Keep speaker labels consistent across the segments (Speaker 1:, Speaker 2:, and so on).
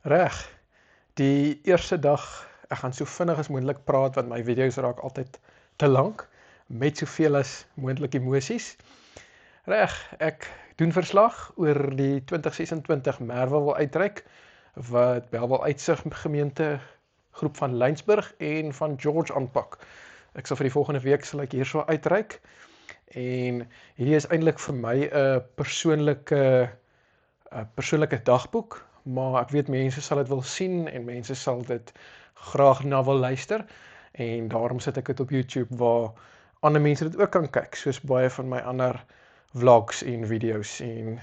Speaker 1: Reg, die eerste dag, ek gaan so vinnig as moontlik praat want my video's raak altyd te lank met soveel as moontlik emosies. Reg, ek doen verslag oor die 2026 Merwewil uitreik wat Bellville Uitsig gemeente groep van Laingsburg en van George aanpak. Ek sal vir die volgende week sal ek hierso uitreik en hierdie is eintlik vir my 'n persoonlike dagboek, maar ek weet mense sal dit wil sien en mense sal dit graag na wil luister en daarom sit ek dit op YouTube waar ander mense dit ook kan kyk, soos baie van my ander vlogs en video's en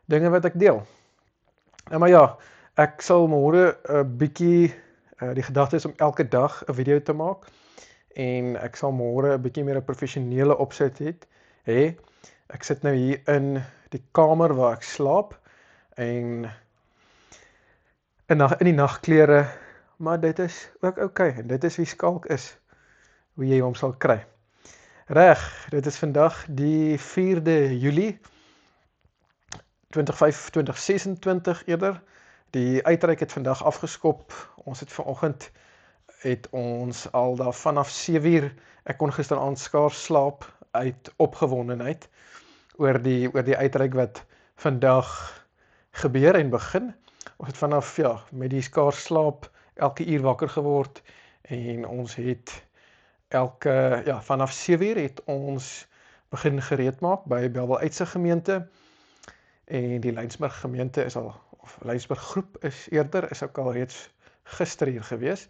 Speaker 1: dinge wat ek deel. Maar ja, ek sal môre 'n bietjie die gedagte is om elke dag 'n video te maak en ek sal môre 'n bietjie meer 'n professionele opset hê. Ek sit nou hier in die kamer waar ek slaap en in die nagklere, maar dit is ook oukei en dit is wie Skalk is, hoe jy hom sal kry. Reg, dit is vandag die 4de Julie 2026 eerder. Die uitreik het vandag afgeskop. Ons het vanoggend al daar vanaf 7uur, ek kon gisteraand skaars slaap uit opgewondenheid oor die uitreik wat vandag gebeur en begin. Ons het vanaf met die skaars slaap elke uur wakker geword en ons het vanaf 7uur het ons begin gereed maak by Bellville Uitsig gemeente en die Laingsburg gemeente of Laingsburg groep is ook al reeds gister hier gewees.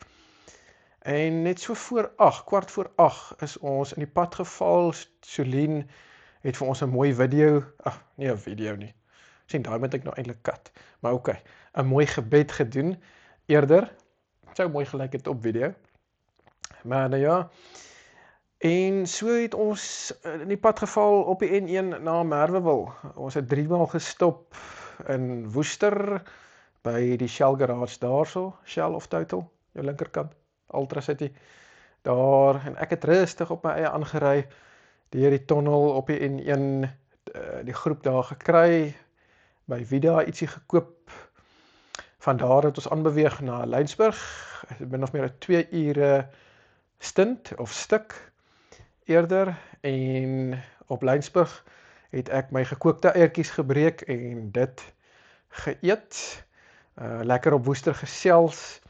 Speaker 1: En net so voor 8:15 is ons in die pad geval. Solien het vir ons 'n mooi video, nie 'n video nie. Sien, daai moet ek nou eintlik kat. Maar oké, 'n mooi gebed gedoen eerder. Sou mooi gelyk het op video. Maar nou ja, en so het ons in die pad geval op die N1 na Merwewil. Ons het 3 maal gestop in Woester by die Shell garage daarso, Shell of Total, jou linkerkant, Ultra City. Daar en ek het rustig op my eie aangery deur die tonnel op die N1, die groep daar gekry, by Vida ietsie gekoop. Van daar het ons aanbeweeg na Laingsburg. Min of meer 'n 2 ure stint of stuk eerder en op Laingsburg het ek my gekookte eiertjies gebreek en dit geëet. Lekker op Woester gesels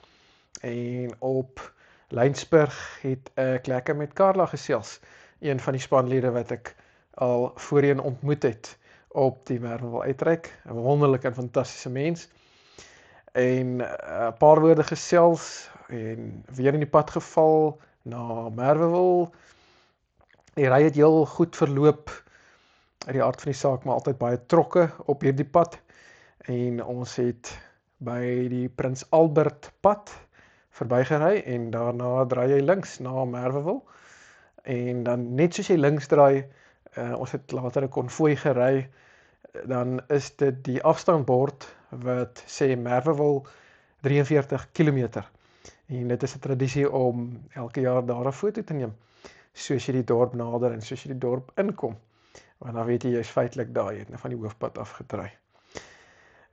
Speaker 1: en op Laingsburg het ek lekker met Carla gesels, een van die spanlede wat ek al voorheen ontmoet het op die Merwewil uitreik, 'n wonderlike en fantastiese mens. En 'n paar woorde gesels en weer in die pad geval na Merwewil. Die ry het heel goed verloop uit die aard van die saak, maar altyd baie trokke op hierdie pad. En ons het by die Prins Albert pad verbygery en daarna draai jy links na Merwewil. En dan net soos jy links draai, ons het later 'n konvooi gery, dan is dit die afstandbord wat sê Merwewil 43 km. En dit is 'n tradisie om elke jaar daar 'n foto te neem, soos jy die dorp nader en soos jy die dorp inkom. Want dan weet jy jy's feitelik daar, jy het nou van die hoofpad afgedraai.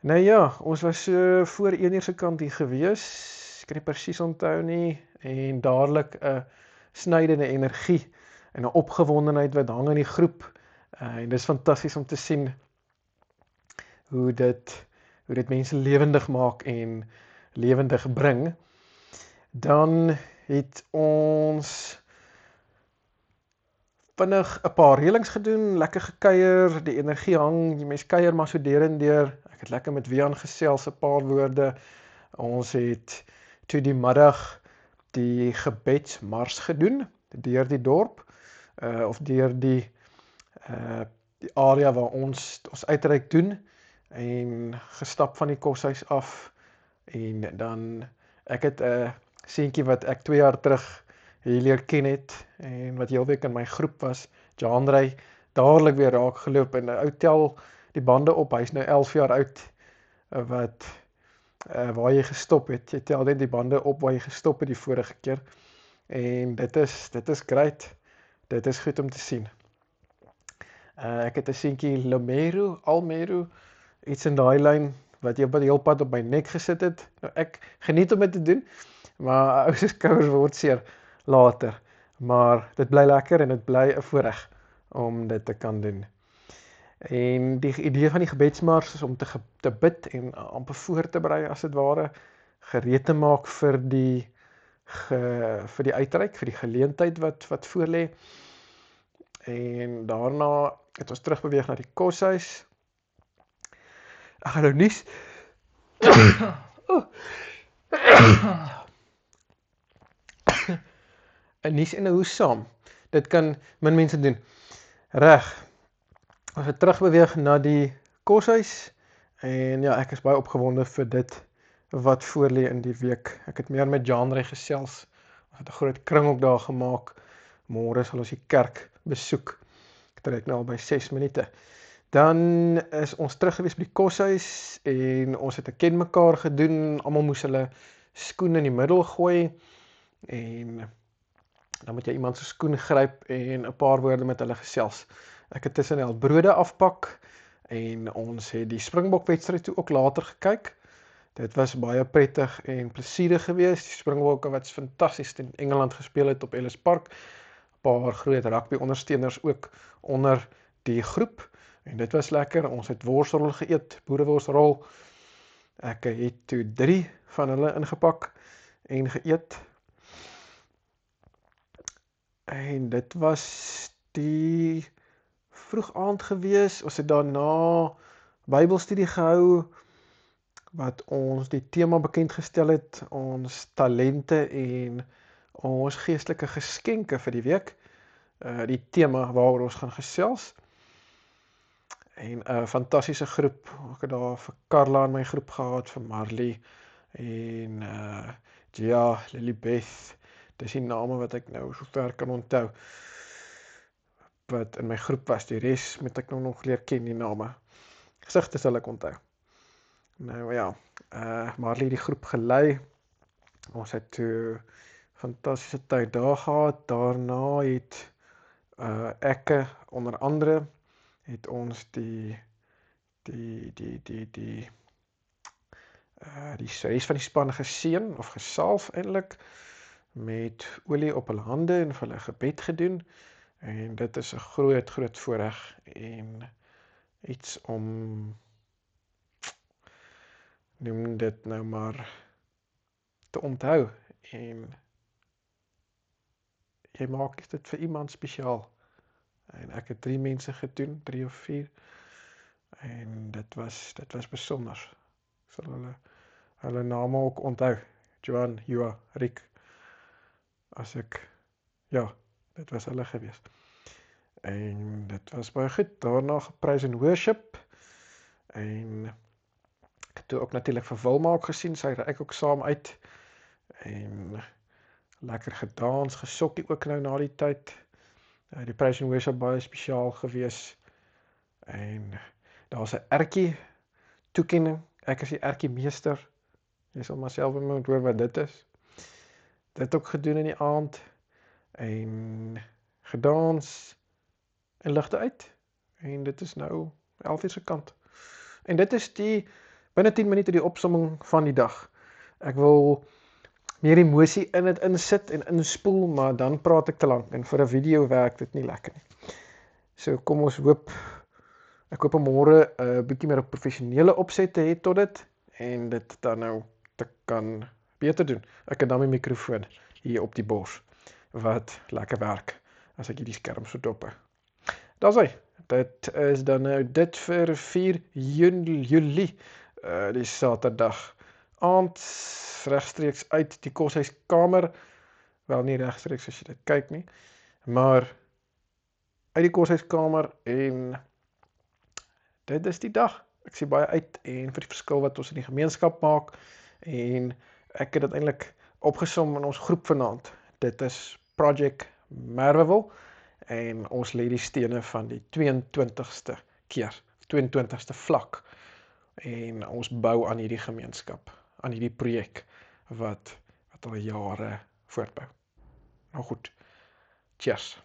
Speaker 1: Nou ja, ons was so voor 1uur se kant hier gewees, ek kan nie presies onthou nie, en dadelik 'n snydende energie en 'n opgewondenheid wat hang in die groep. En dis fantasties om te sien hoe dit mense lewendig maak en lewendig bring. Dan het ons vinnig 'n paar reëlings gedoen, lekker gekuier, die energie hang, die mens kuier maar so deur en deur. Ek het lekker met Wian gesels, 'n paar woorde. Ons het toe die middag die gebedsmars gedoen deur die dorp, of deur die area waar ons uitreik doen en gestap van die koshuis af en dan ek het 'n seentjie wat ek 2 jaar terug hier leer ken het en wat heelweek in my groep was, Janrey, dadelik weer raak geloop en 'n ou tel die bande op, hy's nou 11 jaar oud, waar jy gestop het, jy tel net die bande op waar jy gestop het die vorige keer en dit is great, dit is goed om te sien. Ek het 'n seentjie Almeru, iets in daai lyn wat jy op die heel pad op my nek gesit het. Nou, ek geniet om dit te doen, maar ou se skouers word seer later. Maar dit bly lekker en dit bly 'n voorreg om dit te kan doen. En die idee van die gebedsmars is om te bid en amper voor te berei as dit ware, gereed te maak vir die uitreik, vir die geleentheid wat voor lê. En daarna het ons terugbeweeg na die koshuis. Ek gaan nou nies. Oh. 'n nies en 'n hoes saam. Dit kan min mense doen. Reg. Ons het terugbeweeg na die koshuis en ja, ek is baie opgewonde vir dit wat voor lê in die week. Ek het meer met Jean-Ray gesels. Ons het 'n groot kring ook daar gemaak. Môre sal ons die kerk besoek. Ek trek nou al by 6 minute. Dan is ons terug gewees by die koshuis en ons het 'n ken mekaar gedoen. Almal moes hulle skoen in die middel gooi en dan moet jy iemand se skoen gryp en 'n paar woorde met hulle gesels. Ek het tussen brode afpak en ons het die Springbok-wedstryd toe ook later gekyk. Dit was baie prettig en plesierig geweest. Die Springbokke wat fantasties in Engeland gespeel het op Ellis Park. 'n Paar groot rugby ondersteuners ook onder die groep. En dit was lekker. Ons het worsrol geëet, boereworsrol. Ek het toe 3 van hulle ingepak en geëet. En dit was die vroeg aand gewees. Ons het daarna Bybelstudie gehou wat ons die tema bekend gestel het, ons talente en ons geestelike geskenke vir die week. Die tema waaroor ons gaan gesels. En 'n fantastiese groep. Ek het daar vir Carla in my groep gehad, vir Marley en Gia, Lilibeth. Dis die name wat ek nou so ver kan onthou wat in my groep was. Die res moet ek nou nog leer ken, die name. Gesigte sal ek onthou. Nou ja, Marley die groep gelei. Ons het toe fantastiese tyd daar gehad. Daarna het ek onder andere het ons die res van die span geseën of gesalf eintlik met olie op hulle hande en vir hulle gebed gedoen. En dit is 'n groot voorreg en iets om noem dit nou maar te onthou en jy maak dit vir iemand spesiaal. En ek het 3 mense gedoen, 3 of 4 en dit was besonder. Ek sal hulle name ook onthou. Johan, Joa, Rick. Dit was hulle gewees. En dit was baie goed. Daarna geprys en worship en ek het toe ook natuurlik vir Wilma ook gesien, sy ry ook saam uit en lekker gedans, gesokkie ook nou na die tyd. Die praise and worship baie spesiaal gewees en daar's 'n ertjie toekenning. Ek is die ertjie meester. Jy sal maar self moet hoor wat dit is. Dit ook gedoen in die aand en gedans en ligte uit en dit is nou 11:00 se kant. En dit is binne 10 minute die opsomming van die dag. Ek wil meer emosie in dit insit en inspoel, maar dan praat ek te lank en vir 'n video werk dit nie lekker nie. So kom ons hoop, ek hoop môre 'n bietjie meer 'n professionele opset te hê tot dit en dit dan nou te kan beter doen. Ek het dan my mikrofoon hier op die bors wat lekker werk as ek hierdie skerm so dop hou. Daar's hy. Dit is dan nou dit vir 4 Julie, die Saterdag aand regstreeks uit die koshuiskamer. Wel nie regstreeks as jy dit kyk nie, maar uit die koshuiskamer en dit is die dag. Ek sien baie uit en vir die verskil wat ons in die gemeenskap maak en ek het dit eintlik opgesom in ons groep vanaand. Dit is Project Merwewil en ons lê die stene van die 22ste keer, 22ste vlak en ons bou aan hierdie gemeenskap, aan hierdie projek wat al jare voortbou. Nou goed, cheers.